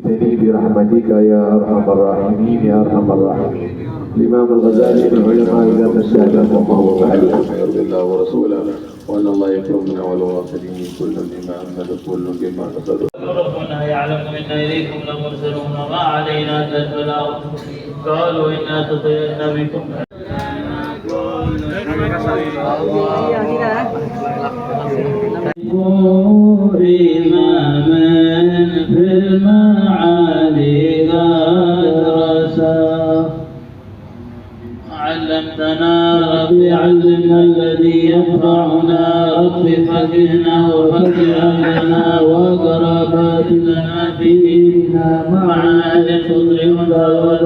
اغثني برحمتك يا ارحم الراحمين يا ارحم الراحمين. الامام الغزالي من علماء ذات الشهاده وهو فعل يرضي الله ورسوله وان الله يكرمنا والواصلين كل بما امد كل بما نصر. ربنا يعلم انا اليكم لمرسلون ما علينا الا البلاغ. قالوا انا تطيرنا بكم. إماما في المعالي غرسا علمتنا ربي علمنا الذي ينفعنا ربي فقهنا وفقه أهلنا وقرابات لنا في ديننا مع أهل الفضل والدعوة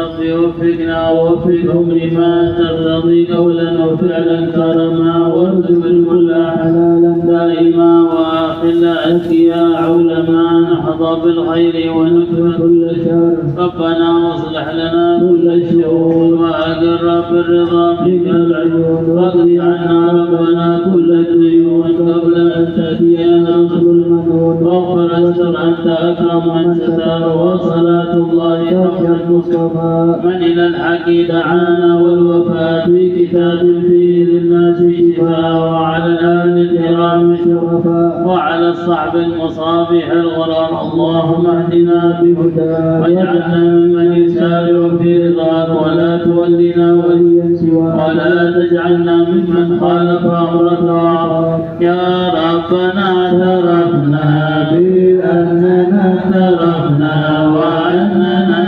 ربي وفقنا ووفقهم لما ترتضي قولا وفعلا كرما وارزق الكل حلالا دائما واخل أذكياء علماء نحظى بالخير ونكفر كل شر. ربنا واصلح لنا كل الشؤون وأقر بالرضا بك العيون واقض عنا ربنا كل الديون قبل أن تأتينا ظلما واغفر استر أنت أكرم من ستر. وصلاة الله تحيا المصطفى من إلى الحق دعانا والوفاة بكتاب فيه للناس شفاء وعلى الآل الكرام شرفاء وعلى الصحب المصابيح الغرر. اللهم اهدنا بهداك واجعلنا ممن يسارع في رضاك ولا تولنا وليا سواك ولا تجعلنا ممن خالف أمرك وعصاك. يا ربنا اعترفنا بأننا اعترفنا وأننا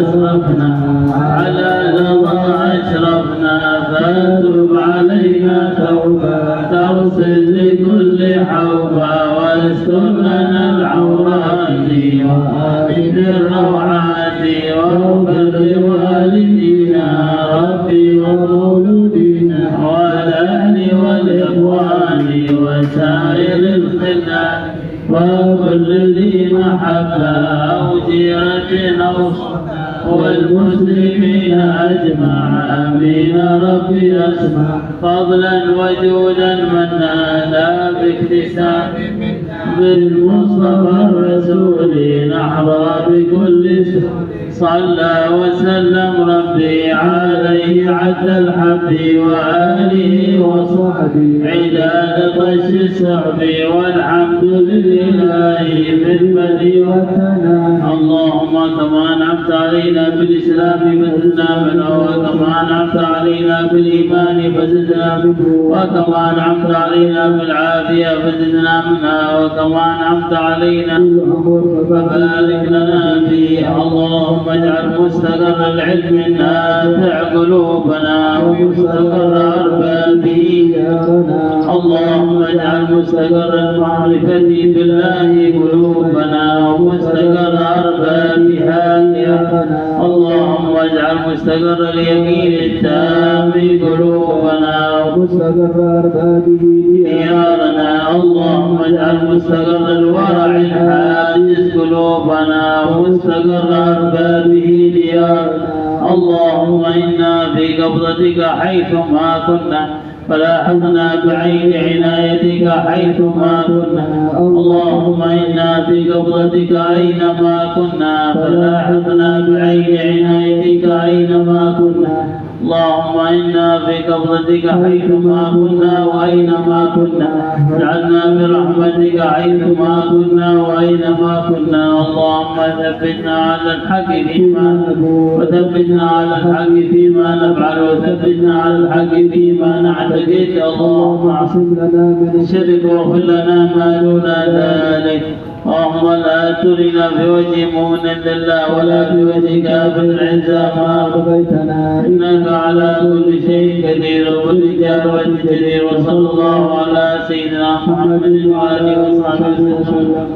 أسرفنا على لظى أشرفنا فتب علينا توبة تغسل لكل حوبة واستر لنا العورات وآمن الروعات واغفر لوالدينا ربي ومولودينا والأهل والإخوان وسائر الخلان وكل ذي محبة أو جيرة أو والمسلمين أجمع آمين ربي أسمع. فضلا وجودا منا لا باكتساب بالمصطفى الرسول نحظى بكل سوء. صلى وسلم ربي عليه عد الحب وآله وصحبه عداد طش السحب والحمد لله في البدء والثناء. اللهم كما أنعمت علينا بالإسلام فزدنا منه وكما أنعمت علينا بالإيمان فزدنا منه وكما أنعمت علينا بالعافية فزدنا منها وكما أنعمت علينا بالعمر فبارك لنا فيه. اللهم اجعل مستقر العلم النافع قلوبنا ومستقر أربابه دارنا. اللهم اجعل مستقر المعرفة بالله قلوبنا ومستقر أربابها ديارنا. اللهم اجعل مستقر اليقين التام قلوبنا ومستقر أربابه ديارنا. اللهم اجعل مستقر الورع الحاجز قلوبنا ومستقر أربابه ديارنا. اللهم إنا في قبضتك حيثما كنا فلاحظنا بعين عنايتك حيثما كنا. اللهم إنا في قبضتك أينما كنا فلاحظنا بعين عنايتك أينما كنا. اللهم إنا في قبضتك حيثما كنا وأينما كنا اجعلنا برحمتك حيثما كنا وأينما كنا. اللهم ثبتنا على الحق فيما نقول وثبتنا على الحق فيما نفعل وثبتنا على الحق فيما نعتقد. اللهم اعصم لنا من الشرك واغفر لنا ما دون ذلك. اللهم لا ترنا بوجه مؤمن لله ولا بوجه كافر العزة ما أبقيتنا إنك على كل شيء قدير وبالإجابة جدير. وصلى الله على سيدنا محمد وآله وصحبه وسلم.